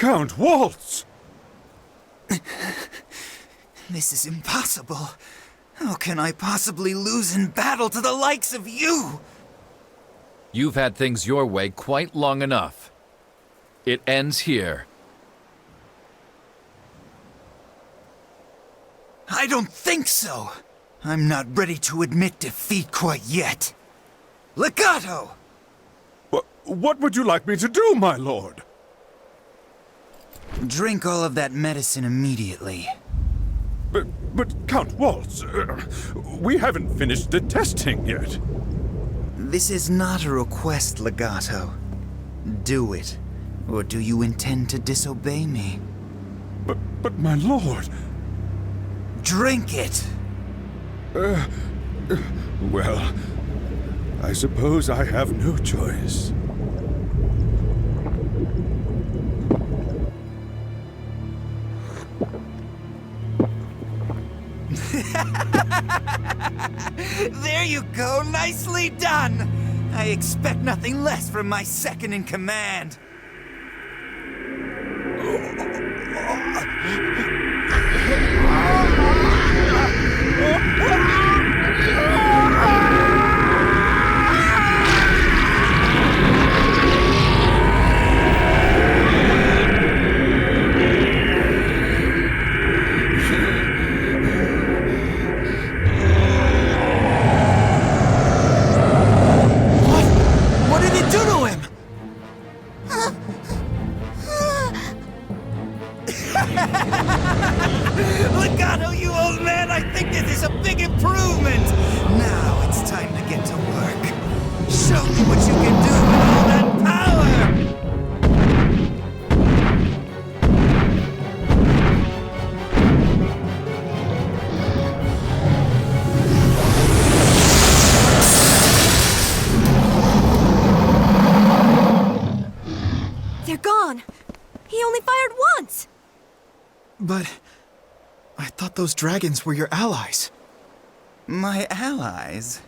Count Waltz! This is impossible. How can I possibly lose in battle to the likes of you? You've had things your way quite long enough. It ends here. I don't think so. I'm not ready to admit defeat quite yet. Legato! What would you like me to do, my lord? Drink all of that medicine immediately. But Count Waltz, we haven't finished the testing yet. This is not a request, Legato. Do it, or do you intend to disobey me? But my lord... Drink it! Well, I suppose I have no choice. There you go, nicely done! I expect nothing less from my second in command. Legato, you old man, I think this is a big improvement! Now it's time to get to work. Show me what you can do with all that power! They're gone! He only fired once! But... I thought those dragons were your allies. My allies?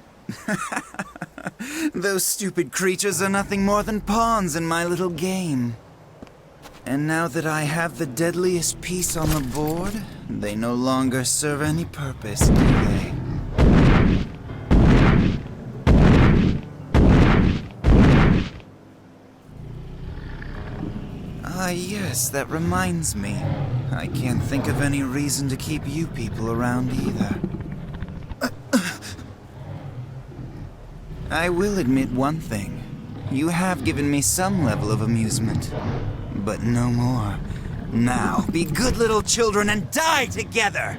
Those stupid creatures are nothing more than pawns in my little game. And now that I have the deadliest piece on the board, they no longer serve any purpose, do they? Ah, yes, that reminds me. I can't think of any reason to keep you people around either. I will admit one thing. You have given me some level of amusement, but no more. Now, be good little children and die together!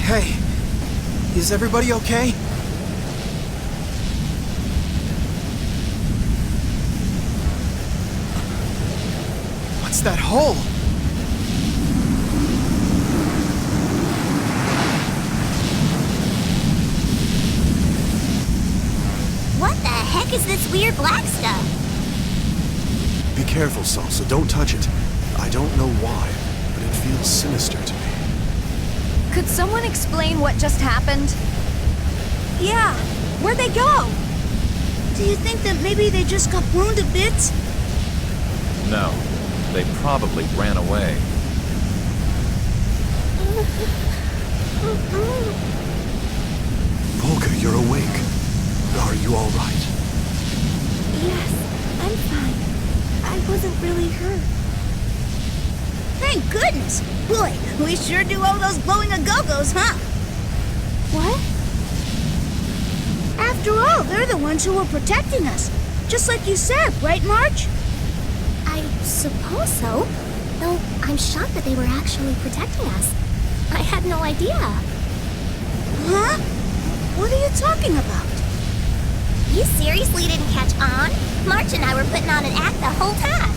Hey, is everybody okay? What's that hole? What the heck is this weird black stuff? Be careful, Salsa. Don't touch it. I don't know why, but it feels sinister to me. Could someone explain what just happened? Yeah, where'd they go? Do you think that maybe they just got blown to bits? No, they probably ran away. Polka, you're awake. Are you all right? Yes, I'm fine. I wasn't really hurt. Thank goodness! Boy, we sure do owe those glowing a-go-go's, huh? What? After all, they're the ones who were protecting us. Just like you said, right, Marge? I suppose so. Though I'm shocked that they were actually protecting us. I had no idea. Huh? What are you talking about? You seriously didn't catch on? March and I were putting on an act the whole time.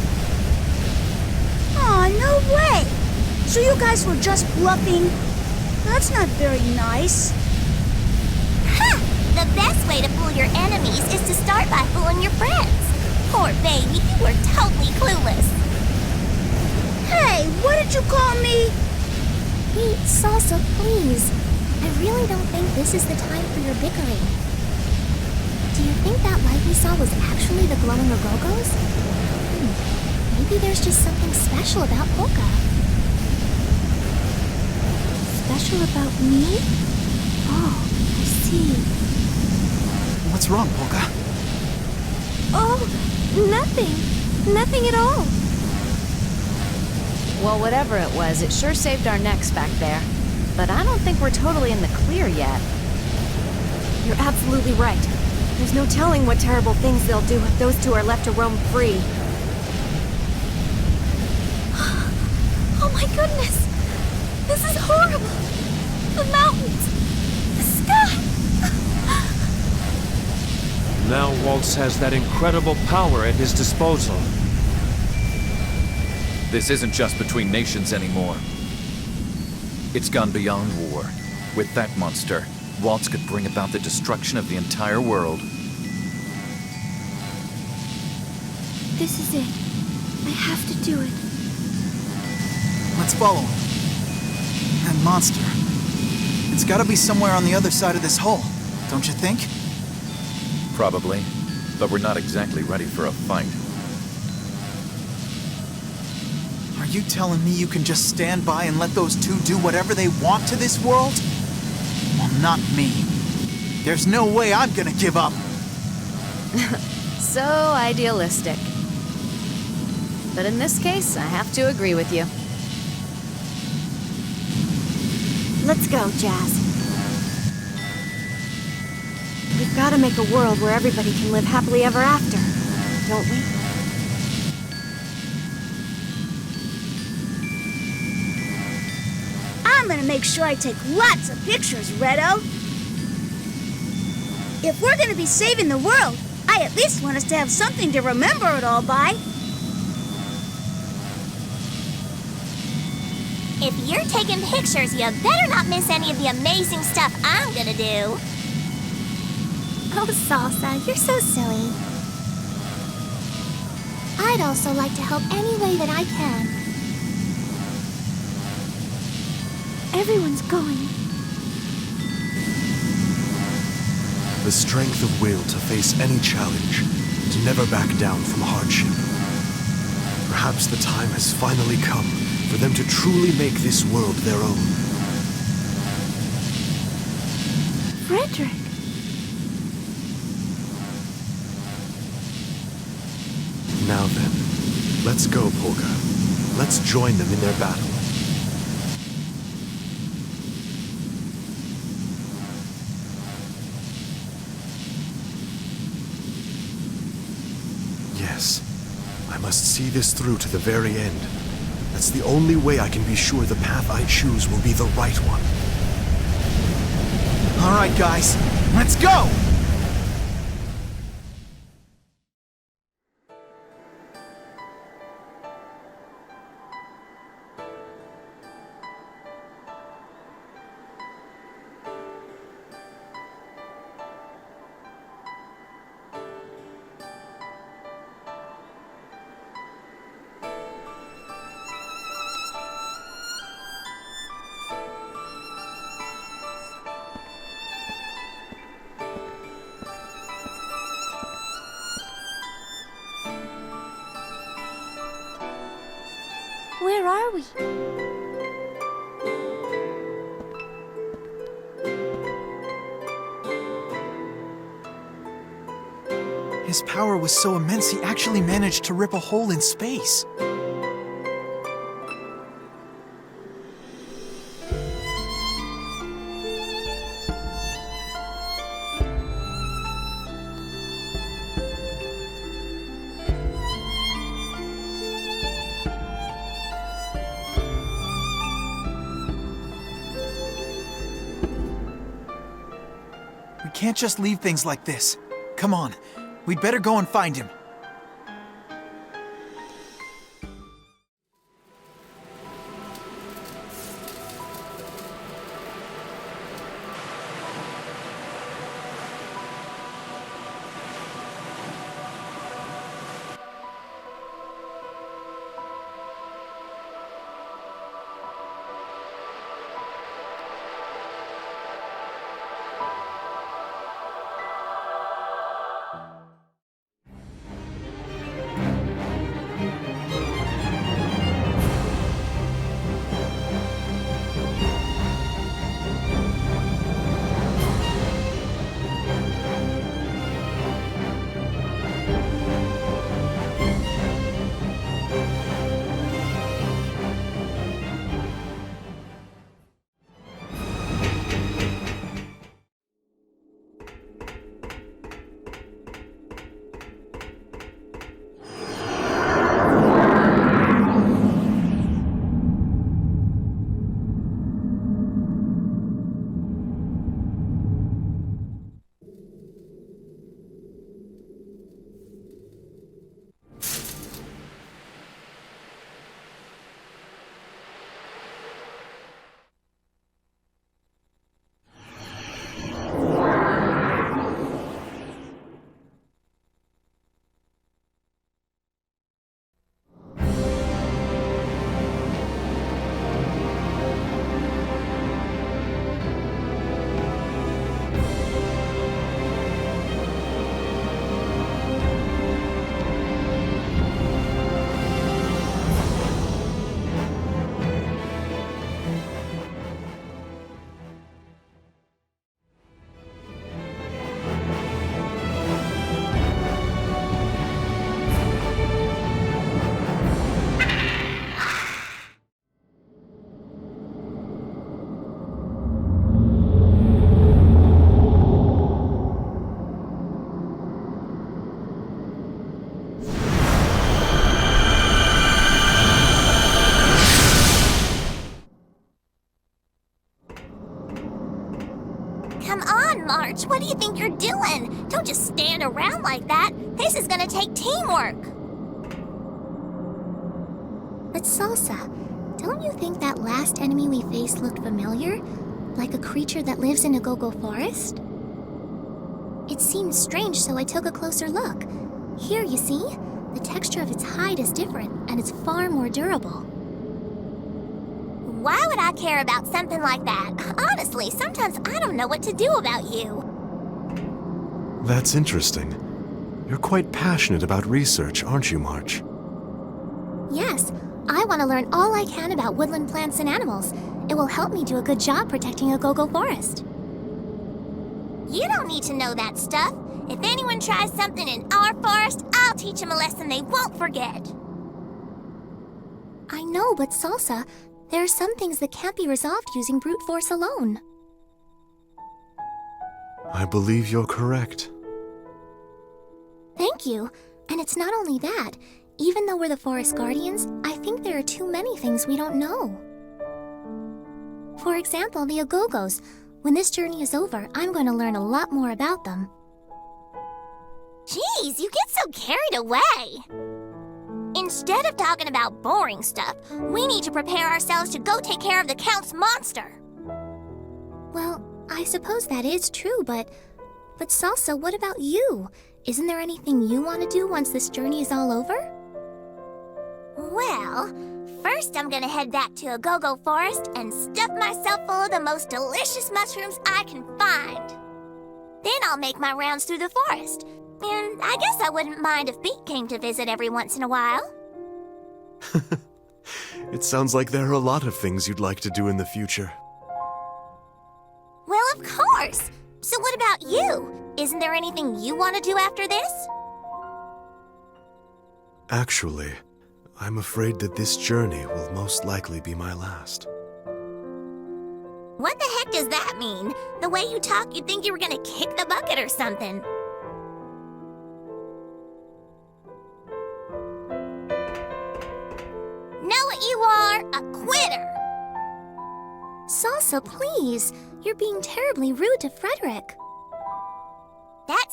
Aw, no way! So you guys were just bluffing? That's not very nice. Ha! The best way to fool your enemies is to start by fooling your friends. Poor baby, you were totally clueless. Hey, what did you call me? Hey, Salsa, please. I really don't think this is the time for your bickering. Do you think that light we saw was actually the glowing Agogos? Maybe there's just something special about Polka. Special about me? Oh, I see. What's wrong, Polka? Oh, nothing. Nothing at all. Well, whatever it was, it sure saved our necks back there. But I don't think we're totally in the clear yet. You're absolutely right. There's no telling what terrible things they'll do if those two are left to roam free. Oh my goodness! This is horrible! The mountains! The sky! Now Waltz has that incredible power at his disposal. This isn't just between nations anymore. It's gone beyond war. With that monster, Waltz could bring about the destruction of the entire world. This is it. I have to do it. Let's follow him. That monster. It's gotta be somewhere on the other side of this hole, don't you think? Probably. But we're not exactly ready for a fight. Are you telling me you can just stand by and let those two do whatever they want to this world? Well, not me. There's no way I'm gonna give up. So idealistic. But in this case, I have to agree with you. Let's go, Jazz. We've got to make a world where everybody can live happily ever after, don't we? I'm gonna make sure I take lots of pictures, Redo. If we're gonna be saving the world, I at least want us to have something to remember it all by. If you're taking pictures, you better not miss any of the amazing stuff I'm gonna do. Oh, Salsa, you're so silly. I'd also like to help any way that I can. Everyone's going. The strength of will to face any challenge, to never back down from hardship. Perhaps the time has finally come for them to truly make this world their own. Frederick. Now then, let's go, Polka. Let's join them in their battle. Yes, I must see this through to the very end. That's the only way I can be sure the path I choose will be the right one. All right, guys, let's go! Where are we? His power was so immense he actually managed to rip a hole in space. We can't just leave things like this. Come on, we'd better go and find him. Come on, March. What do you think you're doing? Don't just stand around like that. This is gonna take teamwork. But Salsa, don't you think that last enemy we faced looked familiar? Like a creature that lives in a go-go forest? It seemed strange, so I took a closer look. Here, you see? The texture of its hide is different, and it's far more durable. Why would I care about something like that? Honestly, sometimes I don't know what to do about you. That's interesting. You're quite passionate about research, aren't you, March? Yes, I want to learn all I can about woodland plants and animals. It will help me do a good job protecting a go-go forest. You don't need to know that stuff. If anyone tries something in our forest, I'll teach them a lesson they won't forget. I know, but Salsa, there are some things that can't be resolved using brute force alone. I believe you're correct. Thank you. And it's not only that. Even though we're the Forest Guardians, I think there are too many things we don't know. For example, the Agogos. When this journey is over, I'm going to learn a lot more about them. Jeez, you get so carried away. Instead of talking about boring stuff, we need to prepare ourselves to go take care of the Count's monster. Well, I suppose that is true, but Salsa, what about you? Isn't there anything you want to do once this journey is all over? Well, first I'm gonna head back to a go-go forest and stuff myself full of the most delicious mushrooms I can find. Then I'll make my rounds through the forest. And I guess I wouldn't mind if Beat came to visit every once in a while. It sounds like there are a lot of things you'd like to do in the future. Well, of course! So what about you? Isn't there anything you want to do after this? Actually, I'm afraid that this journey will most likely be my last. What the heck does that mean? The way you talk, you'd think you were gonna kick the bucket or something. Know what you are? A quitter! Salsa, please! You're being terribly rude to Frederick.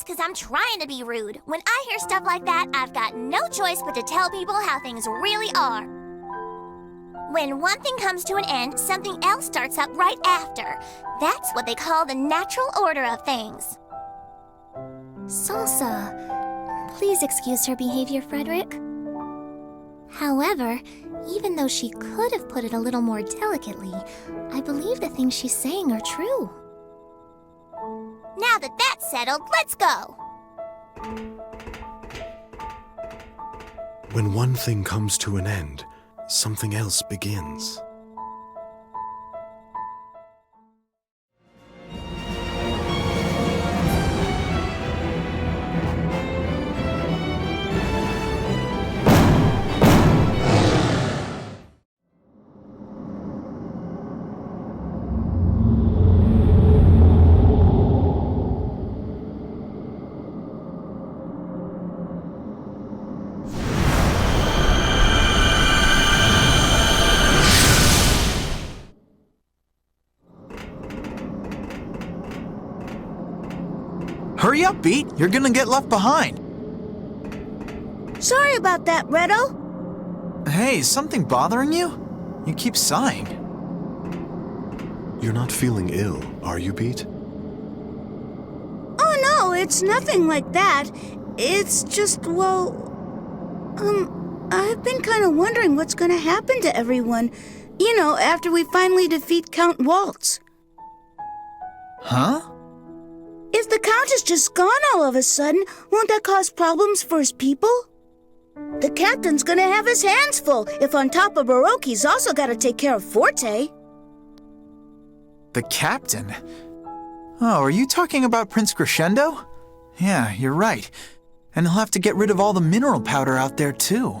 because I'm trying to be rude. When I hear stuff like that, I've got no choice but to tell people how things really are. When one thing comes to an end, something else starts up right after. That's what they call the natural order of things. Salsa, please excuse her behavior, Frederick. However, even though she could have put it a little more delicately, I believe the things she's saying are true. Now that that's settled, let's go! When one thing comes to an end, something else begins. Hurry up, Beat. You're gonna get left behind. Sorry about that, Redo. Hey, is something bothering you? You keep sighing. You're not feeling ill, are you, Beat? Oh no, it's nothing like that. It's just, well... I've been kind of wondering what's gonna happen to everyone. You know, after we finally defeat Count Waltz. Huh? If the Count is just gone all of a sudden, won't that cause problems for his people? The captain's gonna have his hands full if on top of Baroque he's also gotta take care of Forte. The captain? Oh, are you talking about Prince Crescendo? Yeah, you're right. And he'll have to get rid of all the mineral powder out there, too.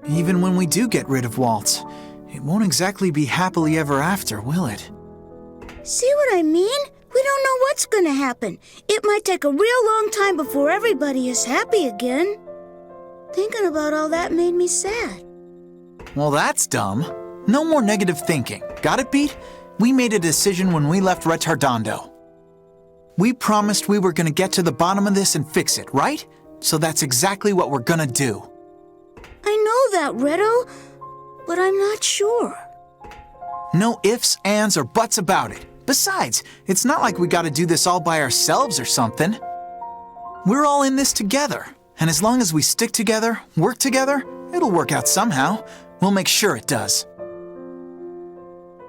Even when we do get rid of Waltz, it won't exactly be happily ever after, will it? See what I mean? We don't know what's gonna happen. It might take a real long time before everybody is happy again. Thinking about all that made me sad. Well, that's dumb. No more negative thinking. Got it, Beat? We made a decision when we left Retardando. We promised we were gonna get to the bottom of this and fix it, right? So that's exactly what we're gonna do. I know that, Redo, but I'm not sure. No ifs, ands, or buts about it. Besides, it's not like we gotta do this all by ourselves or something. We're all in this together, and as long as we stick together, work together, it'll work out somehow. We'll make sure it does.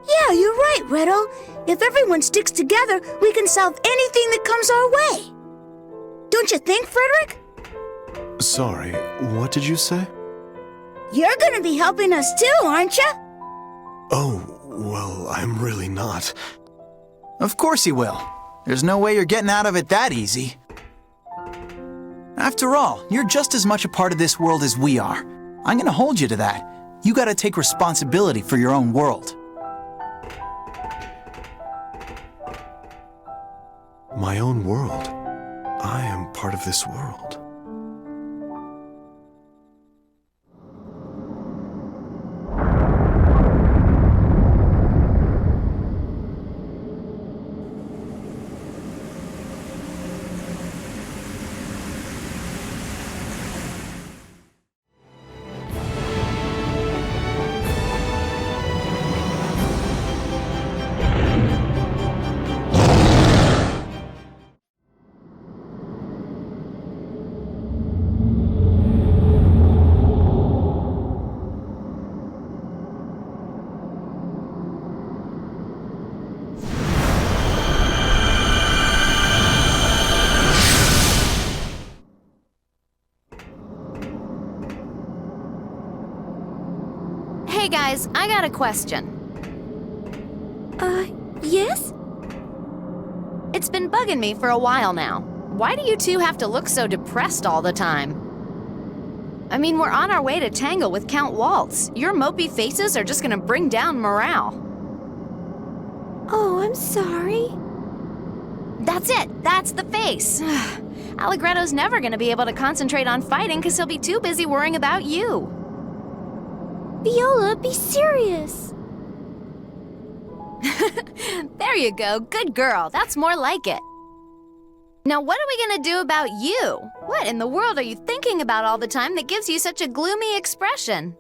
Yeah, you're right, Redo. If everyone sticks together, we can solve anything that comes our way. Don't you think, Frederick? Sorry, what did you say? You're gonna be helping us too, aren't you? Oh, well, I'm really not. Of course he will. There's no way you're getting out of it that easy. After all, you're just as much a part of this world as we are. I'm gonna hold you to that. You gotta take responsibility for your own world. My own world. I am part of this world. Hey guys, I got a question. Yes? It's been bugging me for a while now. Why do you two have to look so depressed all the time? I mean, we're on our way to tangle with Count Waltz. Your mopey faces are just gonna bring down morale. Oh, I'm sorry. That's it! That's the face! Allegretto's never gonna be able to concentrate on fighting because he'll be too busy worrying about you. Viola, be serious. There you go. Good girl. That's more like it. Now what are we gonna do about you? What in the world are you thinking about all the time that gives you such a gloomy expression?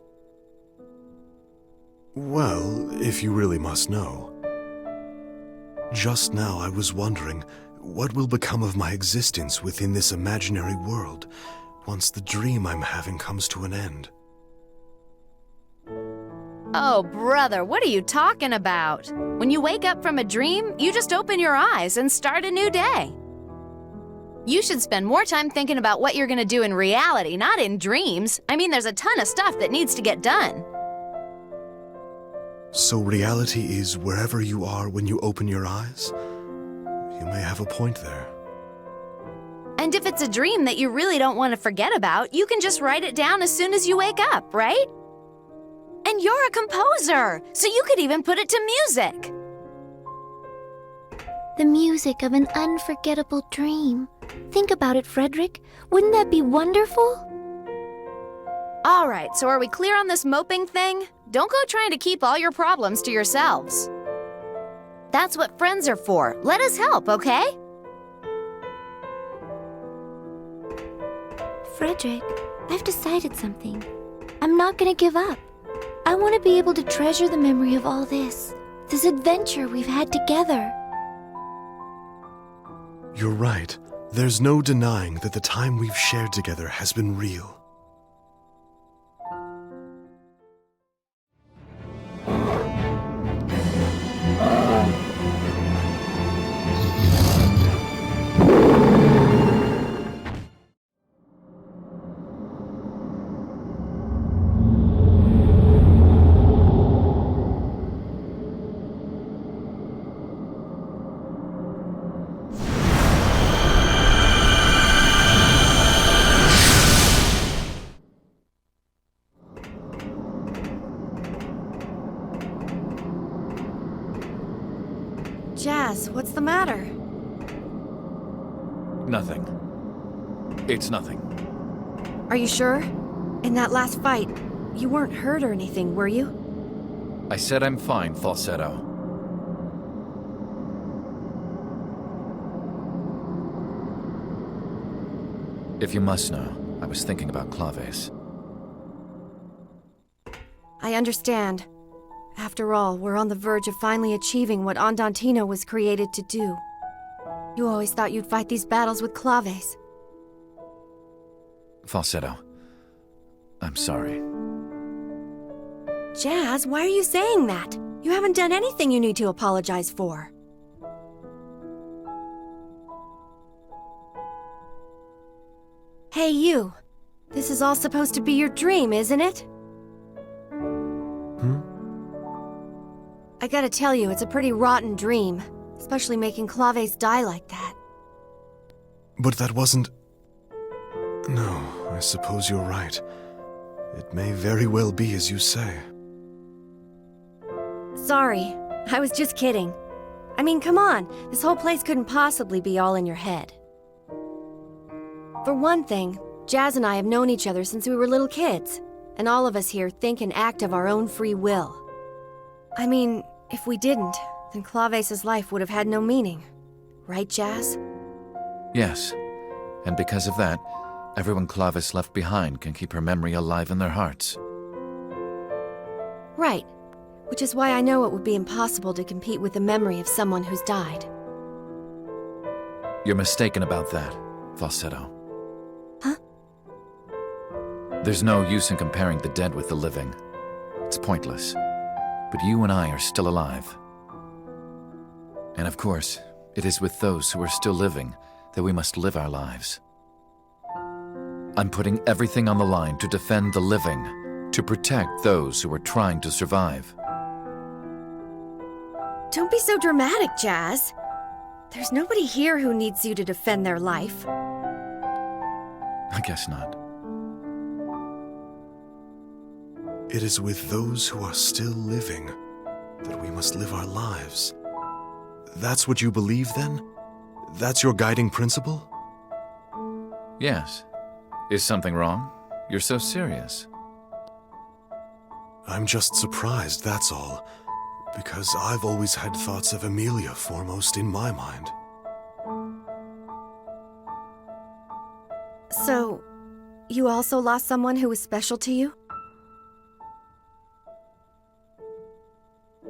Well, if you really must know. Just now I was wondering, what will become of my existence within this imaginary world once the dream I'm having comes to an end? Oh, brother, what are you talking about? When you wake up from a dream, you just open your eyes and start a new day. You should spend more time thinking about what you're gonna do in reality, not in dreams. I mean, there's a ton of stuff that needs to get done. So reality is wherever you are when you open your eyes? You may have a point there. And if it's a dream that you really don't want to forget about, you can just write it down as soon as you wake up, right? And you're a composer, so you could even put it to music. The music of an unforgettable dream. Think about it, Frederick. Wouldn't that be wonderful? All right, so are we clear on this moping thing? Don't go trying to keep all your problems to yourselves. That's what friends are for. Let us help, okay? Frederick, I've decided something. I'm not gonna give up. I want to be able to treasure the memory of all this adventure we've had together. You're right. There's no denying that the time we've shared together has been real. Jazz, what's the matter? Nothing. It's nothing. Are you sure? In that last fight, you weren't hurt or anything, were you? I said I'm fine, Falsetto. If you must know, I was thinking about Claves. I understand. After all, we're on the verge of finally achieving what Andantino was created to do. You always thought you'd fight these battles with Claves. Falsetto, I'm sorry. Jazz, why are you saying that? You haven't done anything you need to apologize for. Hey, you. This is all supposed to be your dream, isn't it? I gotta tell you, it's a pretty rotten dream. Especially making Claves die like that. But that wasn't... No, I suppose you're right. It may very well be as you say. Sorry, I was just kidding. I mean, come on, this whole place couldn't possibly be all in your head. For one thing, Jazz and I have known each other since we were little kids, and all of us here think and act of our own free will. I mean, if we didn't, then Claves' life would have had no meaning. Right, Jazz? Yes, and because of that, everyone Claves left behind can keep her memory alive in their hearts. Right, which is why I know it would be impossible to compete with the memory of someone who's died. You're mistaken about that, Falsetto. Huh? There's no use in comparing the dead with the living. It's pointless. But you and I are still alive. And of course, it is with those who are still living that we must live our lives. I'm putting everything on the line to defend the living, to protect those who are trying to survive. Don't be so dramatic, Jazz. There's nobody here who needs you to defend their life. I guess not. It is with those who are still living that we must live our lives. That's what you believe, then? That's your guiding principle? Yes. Is something wrong? You're so serious. I'm just surprised, that's all. Because I've always had thoughts of Emilia foremost in my mind. So, you also lost someone who was special to you?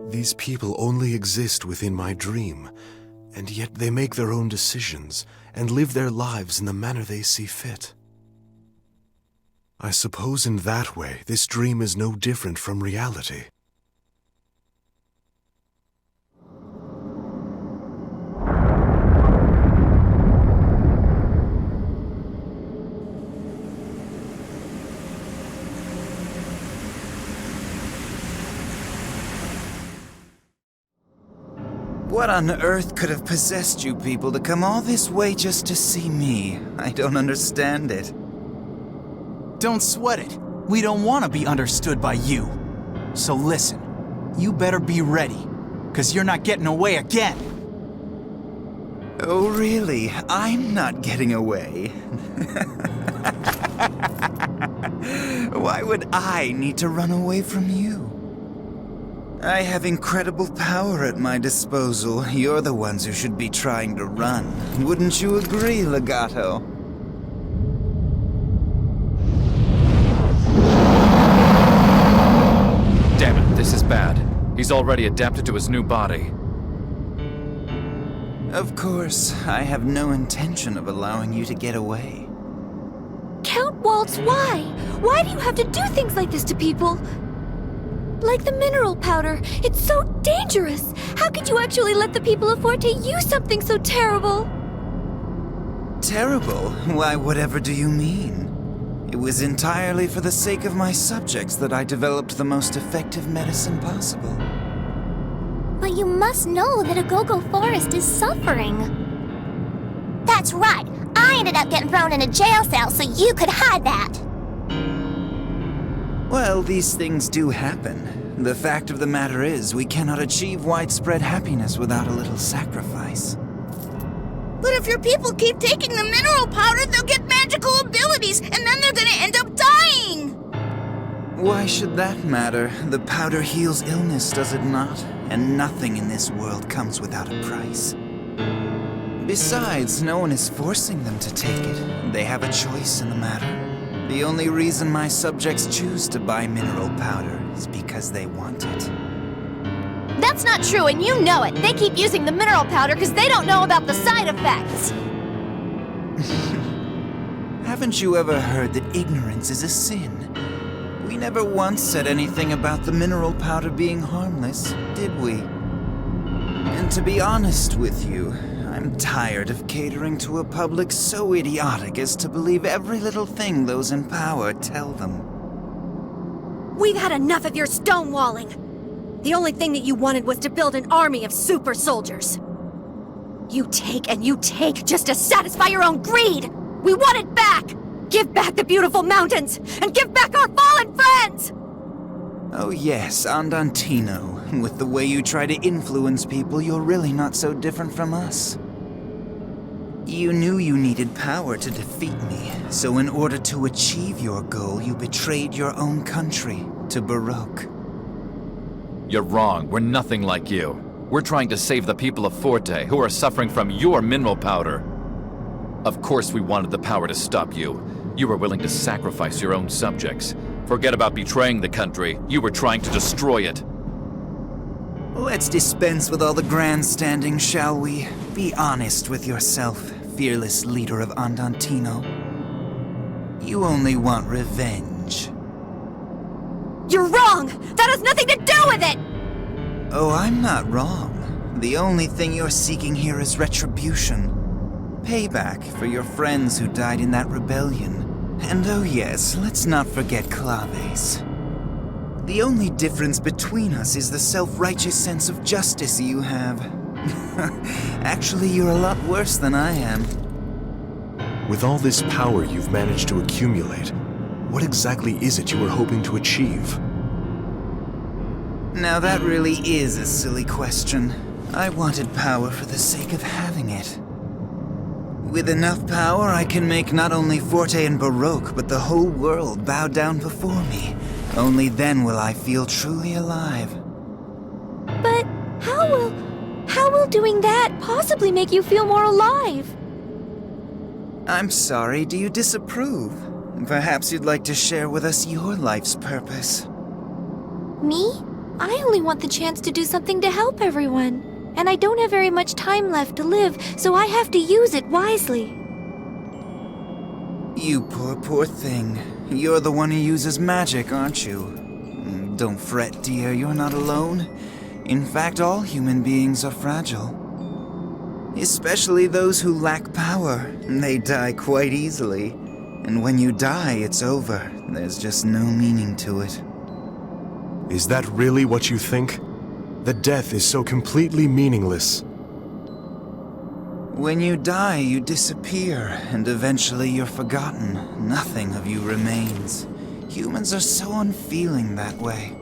These people only exist within my dream, and yet they make their own decisions and live their lives in the manner they see fit. I suppose in that way, this dream is no different from reality. What on earth could have possessed you people to come all this way just to see me? I don't understand it. Don't sweat it. We don't want to be understood by you. So listen, you better be ready, because you're not getting away again. Oh, really? I'm not getting away. Why would I need to run away from you? I have incredible power at my disposal. You're the ones who should be trying to run. Wouldn't you agree, Legato? Damn it, this is bad. He's already adapted to his new body. Of course, I have no intention of allowing you to get away. Count Waltz, why? Why do you have to do things like this to people? Like the mineral powder. It's so dangerous. How could you actually let the people of Forte use something so terrible? Terrible? Why, whatever do you mean? It was entirely for the sake of my subjects that I developed the most effective medicine possible. But you must know that a Go-Go Forest is suffering. That's right. I ended up getting thrown in a jail cell so you could hide that. Well, these things do happen. The fact of the matter is, we cannot achieve widespread happiness without a little sacrifice. But if your people keep taking the mineral powder, they'll get magical abilities, and then they're gonna end up dying! Why should that matter? The powder heals illness, does it not? And nothing in this world comes without a price. Besides, no one is forcing them to take it. They have a choice in the matter. The only reason my subjects choose to buy mineral powder is because they want it. That's not true, and you know it. They keep using the mineral powder because they don't know about the side effects. Haven't you ever heard that ignorance is a sin? We never once said anything about the mineral powder being harmless, did we? And to be honest with you, I'm tired of catering to a public so idiotic as to believe every little thing those in power tell them. We've had enough of your stonewalling. The only thing that you wanted was to build an army of super soldiers. You take and you take just to satisfy your own greed! We want it back! Give back the beautiful mountains! And give back our fallen friends! Oh yes, Andantino. With the way you try to influence people, you're really not so different from us. You knew you needed power to defeat me, so in order to achieve your goal, you betrayed your own country to Baroque. You're wrong. We're nothing like you. We're trying to save the people of Forte, who are suffering from your mineral powder. Of course we wanted the power to stop you. You were willing to sacrifice your own subjects. Forget about betraying the country. You were trying to destroy it. Let's dispense with all the grandstanding, shall we? Be honest with yourself, fearless leader of Andantino. You only want revenge. You're wrong! That has nothing to do with it! Oh, I'm not wrong. The only thing you're seeking here is retribution. Payback for your friends who died in that rebellion. And oh yes, let's not forget Claves. The only difference between us is the self-righteous sense of justice you have. Actually, you're a lot worse than I am. With all this power you've managed to accumulate, what exactly is it you were hoping to achieve? Now that really is a silly question. I wanted power for the sake of having it. With enough power, I can make not only Forte and Baroque, but the whole world bow down before me. Only then will I feel truly alive. But how will doing that possibly make you feel more alive? I'm sorry, do you disapprove? Perhaps you'd like to share with us your life's purpose. Me? I only want the chance to do something to help everyone. And I don't have very much time left to live, so I have to use it wisely. You poor thing. You're the one who uses magic, aren't you? Don't fret, dear, you're not alone. In fact, all human beings are fragile. Especially those who lack power. They die quite easily. And when you die, it's over. There's just no meaning to it. Is that really what you think? That death is so completely meaningless? When you die, you disappear, and eventually you're forgotten. Nothing of you remains. Humans are so unfeeling that way.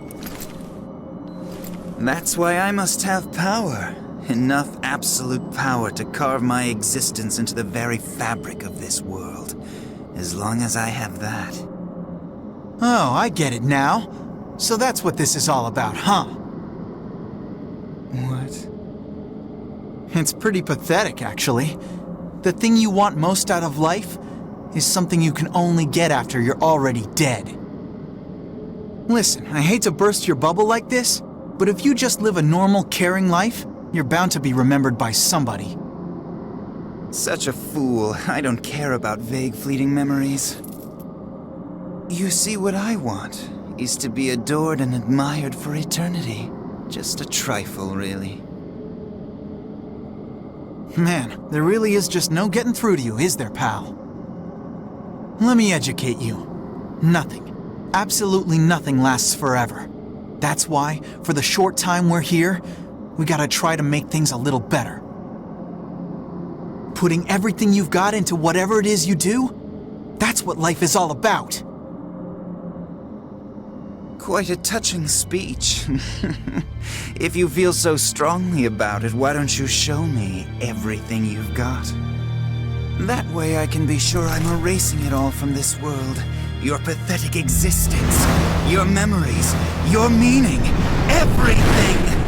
That's why I must have power. Enough absolute power to carve my existence into the very fabric of this world. As long as I have that. Oh, I get it now. So that's what this is all about, huh? What? It's pretty pathetic, actually. The thing you want most out of life is something you can only get after you're already dead. Listen, I hate to burst your bubble like this, but if you just live a normal, caring life, you're bound to be remembered by somebody. Such a fool. I don't care about vague, fleeting memories. You see, what I want is to be adored and admired for eternity. Just a trifle, really. Man, there really is just no getting through to you, is there, pal? Let me educate you. Nothing, absolutely nothing lasts forever. That's why, for the short time we're here, we gotta try to make things a little better. Putting everything you've got into whatever it is you do, that's what life is all about. Quite a touching speech. If you feel so strongly about it, why don't you show me everything you've got? That way I can be sure I'm erasing it all from this world. Your pathetic existence, your memories, your meaning, everything!